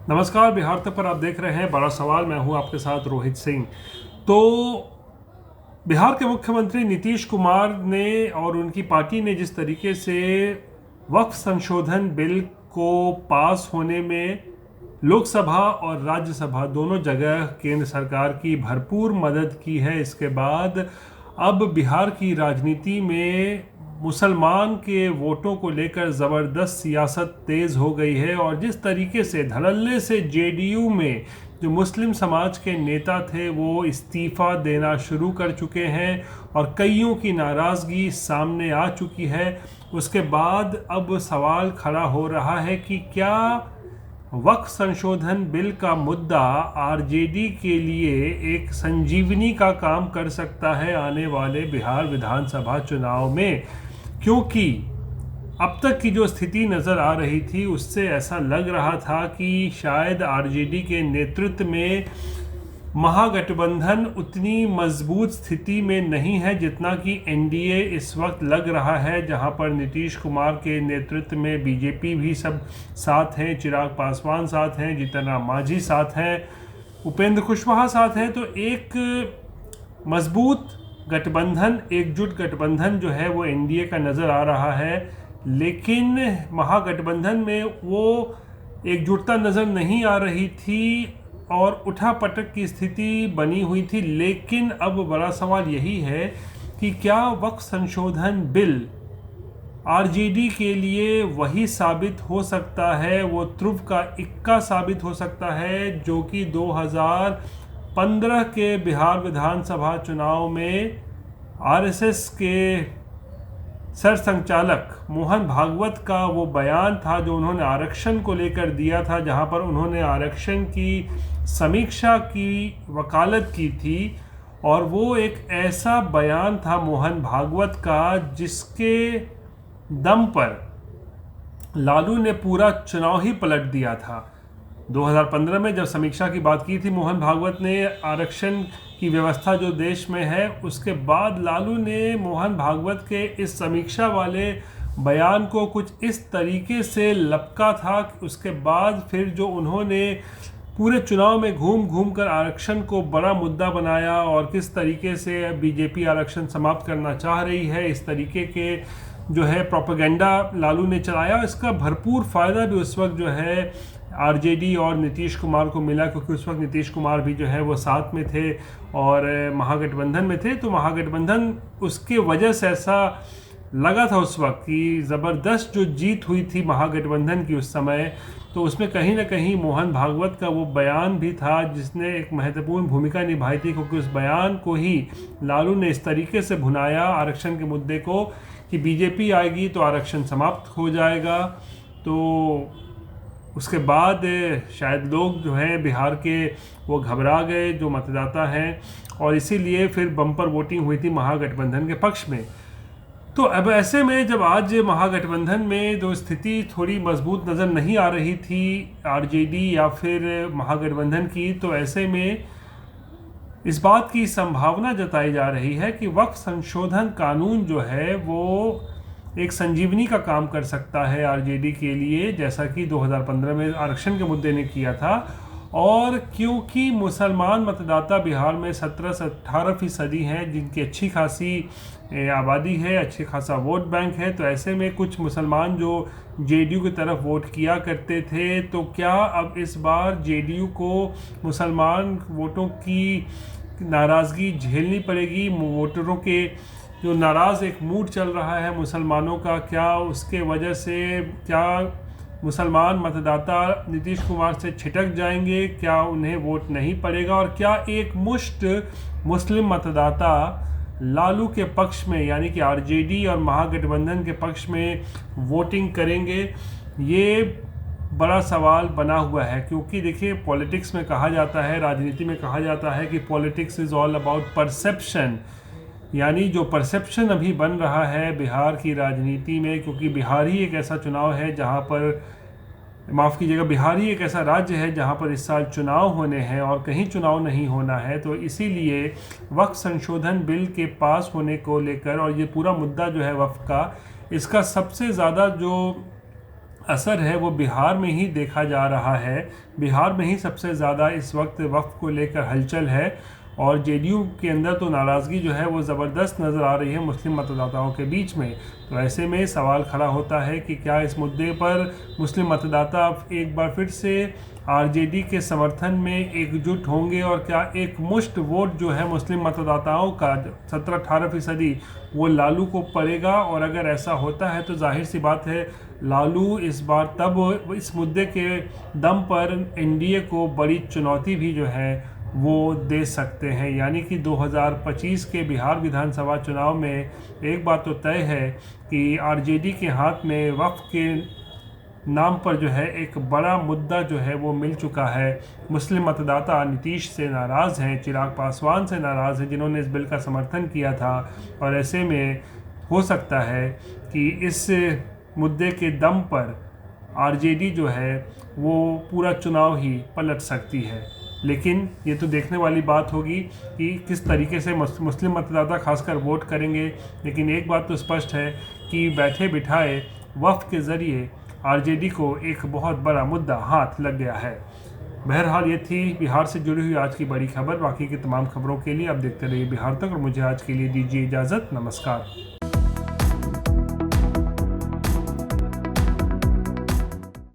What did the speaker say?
नमस्कार। बिहार तक पर आप देख रहे हैं बड़ा सवाल। मैं हूं आपके साथ रोहित सिंह। तो बिहार के मुख्यमंत्री नीतीश कुमार ने और उनकी पार्टी ने जिस तरीके से वक्फ संशोधन बिल को पास होने में लोकसभा और राज्यसभा दोनों जगह केंद्र सरकार की भरपूर मदद की है, इसके बाद अब बिहार की राजनीति में मुसलमान के वोटों को लेकर ज़बरदस्त सियासत तेज़ हो गई है। और जिस तरीके से धड़ल्ले से जेडीयू में जो मुस्लिम समाज के नेता थे वो इस्तीफ़ा देना शुरू कर चुके हैं और कईयों की नाराज़गी सामने आ चुकी है, उसके बाद अब सवाल खड़ा हो रहा है कि क्या वक्फ संशोधन बिल का मुद्दा आरजेडी के लिए एक संजीवनी का काम कर सकता है आने वाले बिहार विधानसभा चुनाव में। क्योंकि अब तक की जो स्थिति नज़र आ रही थी उससे ऐसा लग रहा था कि शायद आरजेडी के नेतृत्व में महागठबंधन उतनी मजबूत स्थिति में नहीं है जितना कि एनडीए इस वक्त लग रहा है, जहां पर नीतीश कुमार के नेतृत्व में बीजेपी भी सब साथ हैं, चिराग पासवान साथ हैं, जीतन राम मांझी साथ हैं, उपेंद्र कुशवाहा साथ हैं। तो एक मजबूत गठबंधन, एकजुट गठबंधन जो है वो एनडीए का नज़र आ रहा है। लेकिन महागठबंधन में वो एकजुटता नज़र नहीं आ रही थी और उठापटक की स्थिति बनी हुई थी। लेकिन अब बड़ा सवाल यही है कि क्या वक्फ संशोधन बिल आरजेडी के लिए वही साबित हो सकता है, वो ध्रुव का इक्का साबित हो सकता है जो कि 2015 के बिहार विधानसभा चुनाव में आरएसएस के सरसंघचालक मोहन भागवत का वो बयान था जो उन्होंने आरक्षण को लेकर दिया था, जहां पर उन्होंने आरक्षण की समीक्षा की वकालत की थी। और वो एक ऐसा बयान था मोहन भागवत का जिसके दम पर लालू ने पूरा चुनाव ही पलट दिया था। 2015 में जब समीक्षा की बात की थी मोहन भागवत ने आरक्षण की व्यवस्था जो देश में है, उसके बाद लालू ने मोहन भागवत के इस समीक्षा वाले बयान को कुछ इस तरीके से लपका था कि उसके बाद फिर जो उन्होंने पूरे चुनाव में घूम घूम कर आरक्षण को बड़ा मुद्दा बनाया और किस तरीके से बीजेपी आरक्षण समाप्त करना चाह रही है, इस तरीके के जो है प्रोपेगेंडा लालू ने चलाया। इसका भरपूर फ़ायदा भी उस वक्त जो है आरजेडी और नीतीश कुमार को मिला, क्योंकि उस वक्त नीतीश कुमार भी जो है वो साथ में थे और महागठबंधन में थे। तो महागठबंधन उसके वजह से ऐसा लगा था उस वक्त कि ज़बरदस्त जो जीत हुई थी महागठबंधन की उस समय, तो उसमें कहीं ना कहीं मोहन भागवत का वो बयान भी था जिसने एक महत्वपूर्ण भूमिका निभाई थी, क्योंकि उस बयान को ही लालू ने इस तरीके से भुनाया आरक्षण के मुद्दे को कि बीजेपी आएगी तो आरक्षण समाप्त हो जाएगा। तो उसके बाद शायद लोग जो हैं बिहार के वो घबरा गए जो मतदाता हैं, और इसीलिए फिर बम्पर वोटिंग हुई थी महागठबंधन के पक्ष में। तो अब ऐसे में जब आज महागठबंधन में जो स्थिति थोड़ी मजबूत नज़र नहीं आ रही थी आरजेडी या फिर महागठबंधन की, तो ऐसे में इस बात की संभावना जताई जा रही है कि वक्फ संशोधन कानून जो है वो एक संजीवनी का काम कर सकता है आरजेडी के लिए, जैसा कि 2015 में आरक्षण के मुद्दे ने किया था। और क्योंकि मुसलमान मतदाता बिहार में 17 से 18% हैं, जिनकी अच्छी खासी आबादी है, अच्छी खासा वोट बैंक है, तो ऐसे में कुछ मुसलमान जो जेडीयू की तरफ वोट किया करते थे, तो क्या अब इस बार जेडीयू को मुसलमान वोटों की नाराज़गी झेलनी पड़ेगी? वोटरों के जो नाराज़ एक मूड चल रहा है मुसलमानों का, क्या उसके वजह से क्या मुसलमान मतदाता नीतीश कुमार से छिटक जाएंगे? क्या उन्हें वोट नहीं पड़ेगा? और क्या एक मुश्त मुस्लिम मतदाता लालू के पक्ष में यानी कि आरजेडी और महागठबंधन के पक्ष में वोटिंग करेंगे? ये बड़ा सवाल बना हुआ है, क्योंकि देखिए पॉलिटिक्स में कहा जाता है, राजनीति में कहा जाता है कि politics is all about perception. यानी जो परसेप्शन अभी बन रहा है बिहार की राजनीति में, क्योंकि बिहार ही एक ऐसा चुनाव है जहां पर, माफ़ कीजिएगा, बिहार ही एक ऐसा राज्य है जहां पर इस साल चुनाव होने हैं और कहीं चुनाव नहीं होना है। तो इसीलिए वक्फ संशोधन बिल के पास होने को लेकर और ये पूरा मुद्दा जो है वक्फ का, इसका सबसे ज़्यादा जो असर है वो बिहार में ही देखा जा रहा है। बिहार में ही सबसे ज़्यादा इस वक्त वक्फ को लेकर हलचल है और जेडीयू के अंदर तो नाराज़गी जो है वो ज़बरदस्त नज़र आ रही है मुस्लिम मतदाताओं के बीच में। तो ऐसे में सवाल खड़ा होता है कि क्या इस मुद्दे पर मुस्लिम मतदाता एक बार फिर से आरजेडी के समर्थन में एकजुट होंगे और क्या एक मुश्त वोट जो है मुस्लिम मतदाताओं का 17-18% वो लालू को पड़ेगा। और अगर ऐसा होता है तो जाहिर सी बात है लालू इस बार तब इस मुद्दे के दम पर एनडीए को बड़ी चुनौती भी जो है वो दे सकते हैं। यानी कि 2025 के बिहार विधानसभा चुनाव में एक बात तो तय है कि आरजेडी के हाथ में वक्फ के नाम पर जो है एक बड़ा मुद्दा जो है वो मिल चुका है। मुस्लिम मतदाता नीतीश से नाराज़ हैं, चिराग पासवान से नाराज़ हैं जिन्होंने इस बिल का समर्थन किया था। और ऐसे में हो सकता है कि इस मुद्दे के दम पर आरजेडी जो है वो पूरा चुनाव ही पलट सकती है। लेकिन ये तो देखने वाली बात होगी कि किस तरीके से मुस्लिम मतदाता खासकर वोट करेंगे। लेकिन एक बात तो स्पष्ट है कि बैठे बिठाए वक्फ के ज़रिए आरजेडी को एक बहुत बड़ा मुद्दा हाथ लग गया है। बहरहाल ये थी बिहार से जुड़ी हुई आज की बड़ी खबर। बाकी की तमाम खबरों के लिए आप देखते रहिए बिहार तक और मुझे आज के लिए दीजिए इजाज़त। नमस्कार।